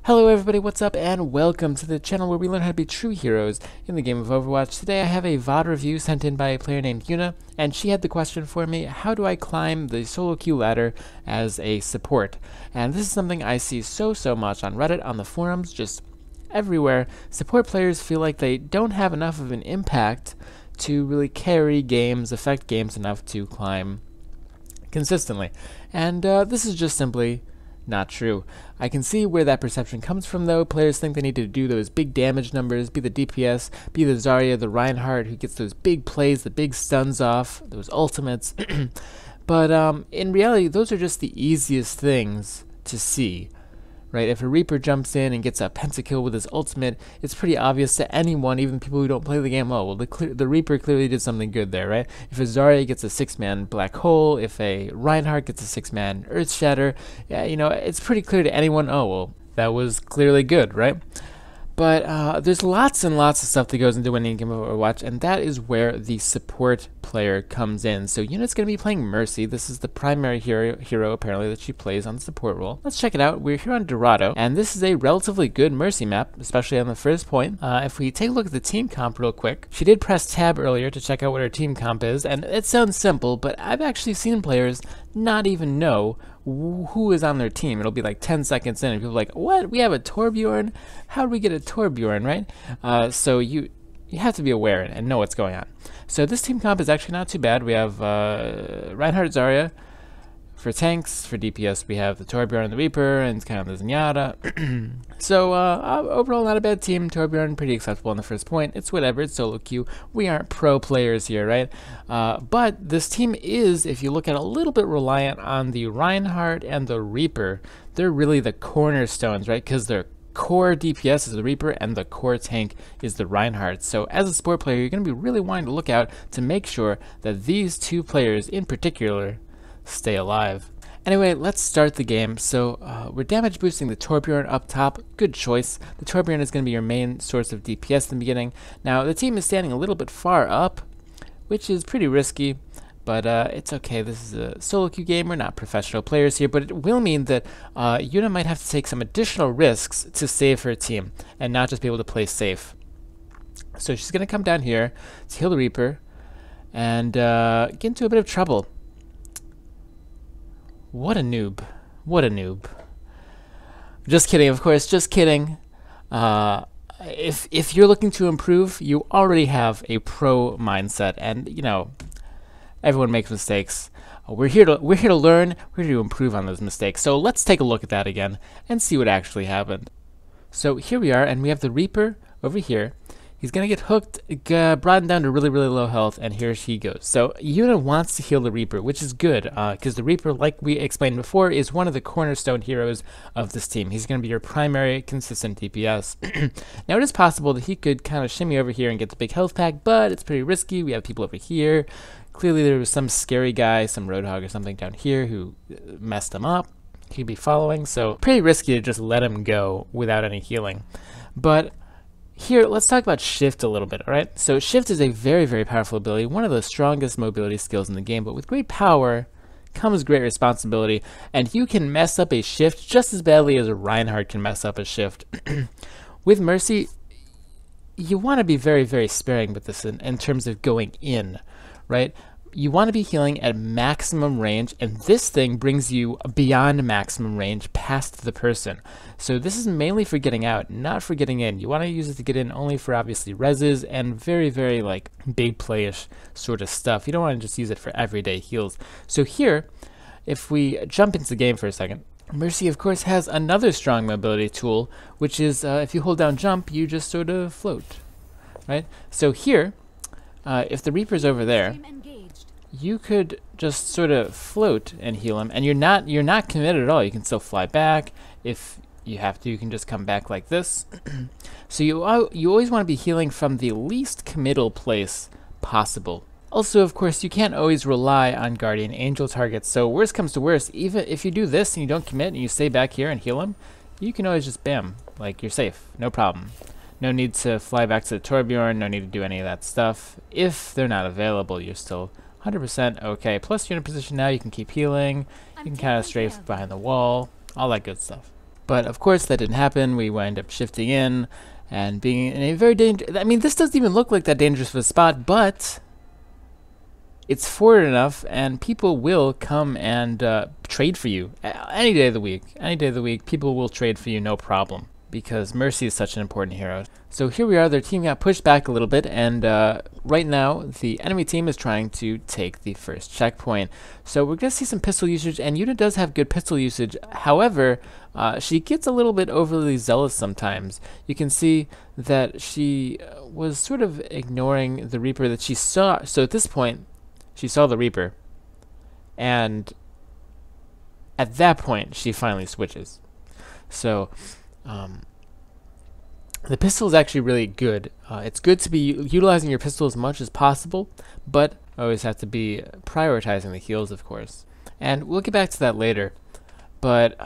Hello everybody, what's up, and welcome to the channel where we learn how to be true heroes in the game of Overwatch. Today I have a VoD review sent in by a player named Yuna, and she had the question for me, how do I climb the solo queue ladder as a support? And this is something I see so much on Reddit, on the forums, just everywhere. Support players feel like they don't have enough of an impact to really carry games, affect games enough to climb consistently. And this is just simply not true. I can see where that perception comes from though. Players think they need to do those big damage numbers, be the DPS, be the Zarya, the Reinhardt who gets those big plays, the big stuns off, those ultimates. But in reality, those are just the easiest things to see. Right? If a Reaper jumps in and gets a pentakill with his ultimate, it's pretty obvious to anyone, even people who don't play the game, oh, well, the Reaper clearly did something good there, right? If a Zarya gets a 6-man black hole, if a Reinhardt gets a 6-man earth shatter, yeah, you know, it's pretty clear to anyone, oh, well, that was clearly good, right? But there's lots and lots of stuff that goes into winning a game of Overwatch, and that is where the support player comes in. So Yuna's going to be playing Mercy. This is the primary hero apparently that she plays on the support role. Let's check it out. We're here on Dorado, and this is a relatively good Mercy map, especially on the first point. If we take a look at the team comp real quick, she did press tab earlier to check out what her team comp is, and it sounds simple, but I've actually seen players not even know who is on their team. It'll be like 10 seconds in and people are like, what? We have a Torbjorn? How do we get a Torbjorn, right? So you have to be aware and know what's going on. So this team comp is actually not too bad. We have Reinhardt, Zarya. For tanks, for DPS, we have the Torbjorn and the Reaper, and it's kind of the Zenyatta. So overall, not a bad team. Torbjorn, pretty acceptable on the first point. It's whatever, it's solo queue. We aren't pro players here, right? But this team is, if you look at a little bit, reliant on the Reinhardt and the Reaper. They're really the cornerstones, right? Because their core DPS is the Reaper and the core tank is the Reinhardt. So as a support player, you're going to be really wanting to look out to make sure that these two players in particular stay alive. Anyway, let's start the game. So we're damage boosting the Torbjorn up top. Good choice. The Torbjorn is going to be your main source of DPS in the beginning. Now the team is standing a little bit far up, which is pretty risky, but it's okay. This is a solo queue game. We're not professional players here, but it will mean that Yuna might have to take some additional risks to save her team and not just be able to play safe. So she's going to come down here to heal the Reaper and get into a bit of trouble. What a noob. What a noob. Just kidding, of course, just kidding. If you're looking to improve, you already have a pro mindset, and you know, everyone makes mistakes. We're here to learn, we're here to improve on those mistakes. So let's take a look at that again and see what actually happened. So here we are, and we have the Reaper over here. He's going to get hooked, brought down to really low health, and here she goes. So Yuna wants to heal the Reaper, which is good, because the Reaper, like we explained before, is one of the cornerstone heroes of this team. He's going to be your primary consistent DPS. Now it is possible that he could kind of shimmy over here and get the big health pack, but it's pretty risky. We have people over here. Clearly there was some scary guy, some Roadhog or something down here who messed him up. He'd be following, so pretty risky to just let him go without any healing. But here, let's talk about Shift a little bit, alright? So Shift is a very powerful ability, one of the strongest mobility skills in the game, but with great power comes great responsibility, and you can mess up a Shift just as badly as a Reinhardt can mess up a Shift. With Mercy, you want to be very sparing with this in terms of going in, right? You want to be healing at maximum range, and this thing brings you beyond maximum range past the person. So this is mainly for getting out, not for getting in. You want to use it to get in only for obviously reses and very like big playish sort of stuff. You don't want to just use it for everyday heals. So here, if we jump into the game for a second, Mercy of course has another strong mobility tool, which is if you hold down jump, you just sort of float, right? So here, if the Reaper's over there, you could just sort of float and heal him, and you're not committed at all. You can still fly back. If you have to, you can just come back like this. So you always want to be healing from the least committal place possible. Also, of course, you can't always rely on Guardian Angel targets, so worst comes to worst, even if you do this and you don't commit and you stay back here and heal him, you can always just bam, like you're safe, no problem. No need to fly back to the Torbjorn, no need to do any of that stuff. If they're not available, you're still 100% okay. Plus you're in a position now, you can keep healing, you can kind of strafe behind the wall, all that good stuff. But of course that didn't happen. We wind up shifting in and being in a very dangerous... I mean, this doesn't even look like that dangerous of a spot, but it's forward enough, and people will come and trade for you any day of the week. Any day of the week, people will trade for you, no problem, because Mercy is such an important hero. So here we are, their team got pushed back a little bit, and right now the enemy team is trying to take the first checkpoint. So we're going to see some pistol usage, and Yuna does have good pistol usage. However, she gets a little bit overly zealous sometimes. You can see that she was sort of ignoring the Reaper that she saw. So at this point, she saw the Reaper, and at that point, she finally switches. So, the pistol is actually really good. It's good to be utilizing your pistol as much as possible, but always have to be prioritizing the heals, of course. And we'll get back to that later. But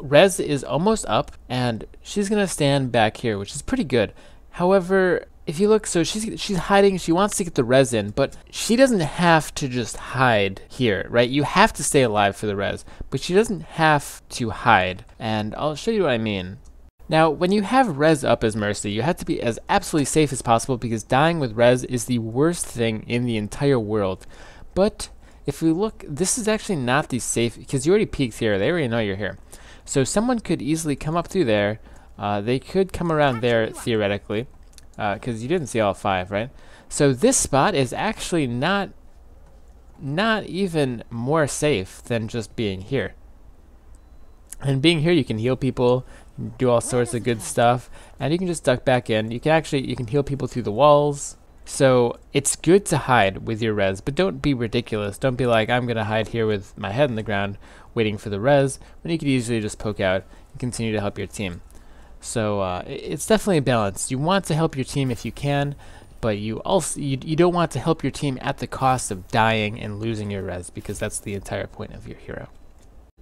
Rez is almost up, and she's going to stand back here, which is pretty good. However, if you look, so she's hiding, she wants to get the res in, but she doesn't have to just hide here, right? You have to stay alive for the res, but she doesn't have to hide, and I'll show you what I mean. Now, when you have res up as Mercy, you have to be as absolutely safe as possible, because dying with res is the worst thing in the entire world. But if we look, this is actually not the safe, because you already peeked here, they already know you're here. So someone could easily come up through there, they could come around there theoretically, because you didn't see all 5, right? So this spot is actually not even more safe than just being here. And being here, you can heal people, do all sorts of good stuff, and you can just duck back in. You can heal people through the walls. So it's good to hide with your res, but don't be ridiculous. Don't be like, I'm gonna hide here with my head in the ground, waiting for the res, when you could easily just poke out and continue to help your team. So it's definitely a balance. You want to help your team if you can, but you don't want to help your team at the cost of dying and losing your res, because that's the entire point of your hero.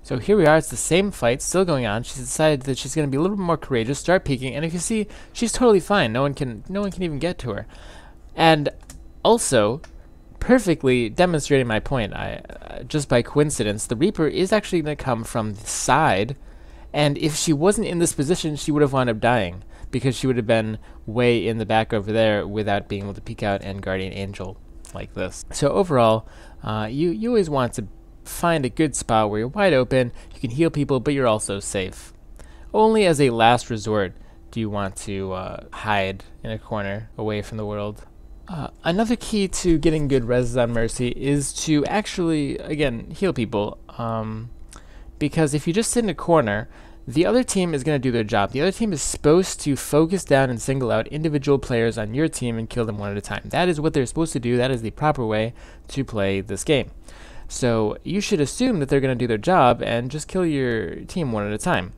So here we are, it's the same fight still going on. She's decided that she's going to be a little bit more courageous, start peeking, and if you see, she's totally fine. No one can even get to her. And also, perfectly demonstrating my point, just by coincidence, the Reaper is actually going to come from the side. And if she wasn't in this position, she would have wound up dying, because she would have been way in the back over there without being able to peek out and Guardian Angel like this. So overall, you always want to find a good spot where you're wide open, you can heal people, but you're also safe. Only as a last resort do you want to hide in a corner away from the world. Another key to getting good reses on Mercy is to actually, again, heal people. Because if you just sit in a corner, the other team is going to do their job. The other team is supposed to focus down and single out individual players on your team and kill them one at a time. That is what they're supposed to do. That is the proper way to play this game. So you should assume that they're going to do their job and just kill your team one at a time.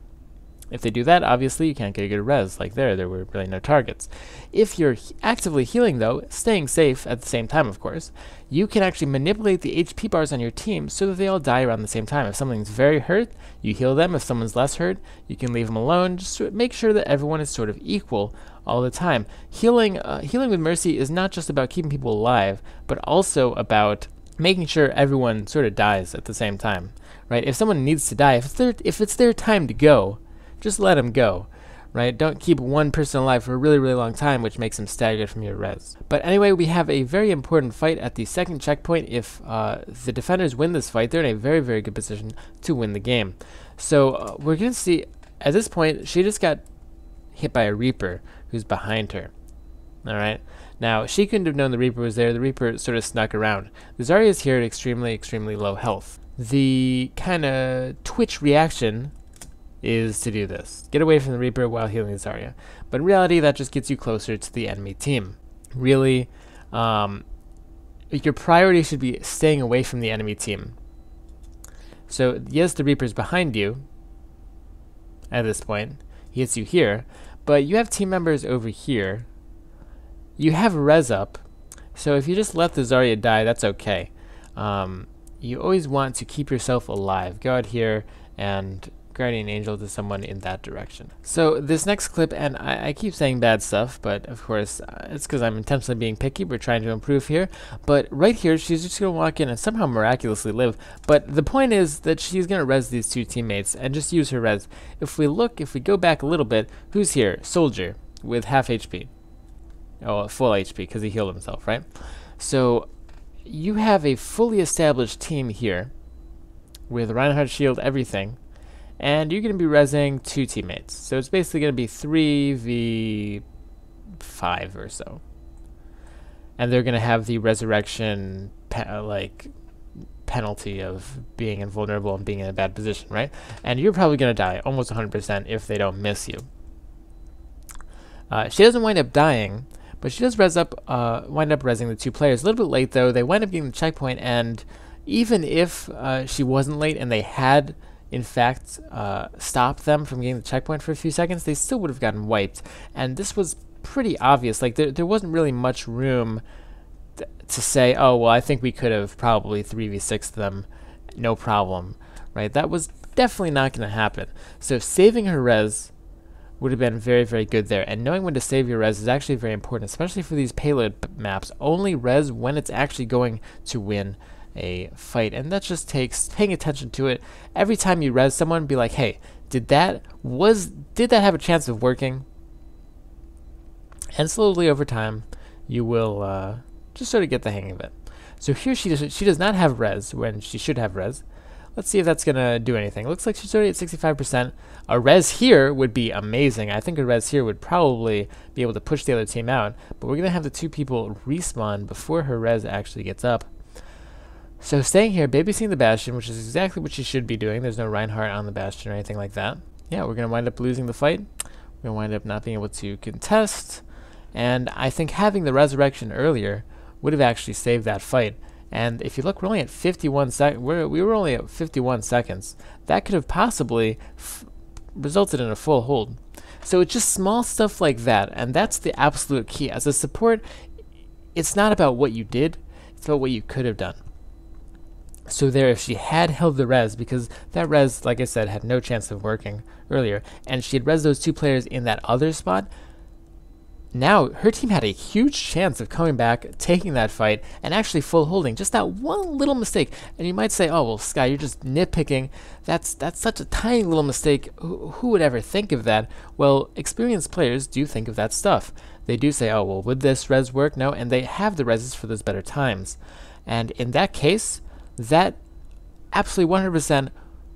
If they do that, obviously you can't get a good res. Like there were really no targets. If you're actively healing though, staying safe at the same time of course, you can actually manipulate the HP bars on your team so that they all die around the same time. If someone's very hurt, you heal them. If someone's less hurt, you can leave them alone. Just to make sure that everyone is sort of equal all the time. Healing with Mercy is not just about keeping people alive, but also about making sure everyone sort of dies at the same time, right? If someone needs to die, if it's their time to go, just let them go, right? Don't keep one person alive for a really, really long time, which makes them staggered from your res. But anyway, we have a very important fight at the second checkpoint. If the defenders win this fight, they're in a very, very good position to win the game. So we're going to see, at this point, she just got hit by a Reaper who's behind her, all right? Now, she couldn't have known the Reaper was there. The Reaper sort of snuck around. The Zarya is here at extremely, extremely low health. The kind of twitch reaction is to do this. Get away from the Reaper while healing the Zarya. But in reality, that just gets you closer to the enemy team. Really, your priority should be staying away from the enemy team. So, yes, the Reaper's behind you at this point. He hits you here. But you have team members over here. You have res up. So if you just let the Zarya die, that's okay. You always want to keep yourself alive. Go out here and Guardian Angel to someone in that direction. So this next clip, and I keep saying bad stuff, but of course it's because I'm intentionally being picky. We're trying to improve here. But right here, she's just going to walk in and somehow miraculously live. But the point is that she's going to res these two teammates and just use her res. If we go back a little bit, who's here? Soldier with half HP. Oh, full HP because he healed himself, right? So you have a fully established team here with Reinhardt shield, everything, and you're going to be resing two teammates. So it's basically going to be 3v5 or so. And they're going to have the resurrection penalty of being invulnerable and being in a bad position, right? And you're probably going to die almost 100% if they don't miss you. She doesn't wind up dying, but she does wind up resing the two players. A little bit late, though. They wind up getting the checkpoint, and even if she wasn't late and they had, in fact, stopped them from getting the checkpoint for a few seconds, they still would have gotten wiped. And this was pretty obvious. Like, there wasn't really much room to say, oh, well, I think we could have probably 3v6'd them, no problem, right? That was definitely not going to happen. So saving her res would have been very, very good there. And knowing when to save your res is actually very important, especially for these payload maps. Only res when it's actually going to win a fight. And that just takes paying attention to it. Every time you res someone, be like, hey, did that have a chance of working? And slowly over time, you will just sort of get the hang of it. So here she does not have res when she should have res. Let's see if that's going to do anything. Looks like she's already at 65%. A res here would be amazing. I think a res here would probably be able to push the other team out. But we're going to have the two people respawn before her res actually gets up. So staying here, babysitting the Bastion, which is exactly what she should be doing. There's no Reinhardt on the Bastion or anything like that. Yeah, we're going to wind up losing the fight. We're going to wind up not being able to contest. And I think having the resurrection earlier would have actually saved that fight. And if you look, we're only at 51 seconds. We were only at 51 seconds. That could have possibly resulted in a full hold. So it's just small stuff like that, and that's the absolute key. As a support, it's not about what you did, it's about what you could have done. So there, if she had held the res, because that res, like I said, had no chance of working earlier, and she had res those two players in that other spot, now her team had a huge chance of coming back, taking that fight, and actually full holding. Just that one little mistake. And you might say, oh, well, Sky, you're just nitpicking. That's such a tiny little mistake. Who would ever think of that? Well, experienced players do think of that stuff. They do say, oh, well, would this res work? No, and they have the reses for those better times. And in that case, that absolutely 100%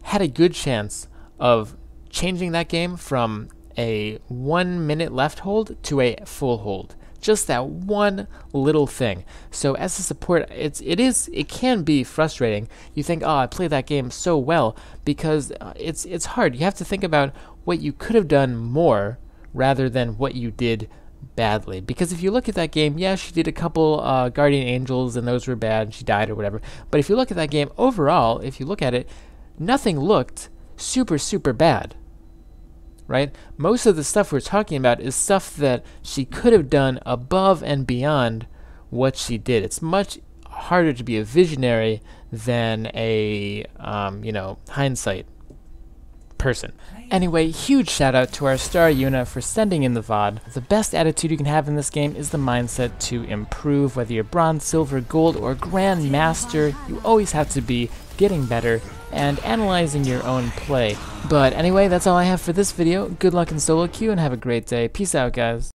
had a good chance of changing that game from a 1 minute left hold to a full hold. Just that one little thing. So as a support, it can be frustrating. You think, oh, I played that game so well, because it's hard. You have to think about what you could have done more rather than what you did badly. Because if you look at that game, yeah, she did a couple Guardian Angels and those were bad and she died or whatever. But if you look at that game overall, if you look at it, nothing looked super, super bad. Right? Most of the stuff we're talking about is stuff that she could have done above and beyond what she did. It's much harder to be a visionary than a, hindsight person. Anyway, huge shout out to our star Yuna for sending in the VoD. The best attitude you can have in this game is the mindset to improve. Whether you're bronze, silver, gold, or grand master, you always have to be getting better and analyzing your own play. But anyway, that's all I have for this video. Good luck in solo queue and have a great day. Peace out, guys.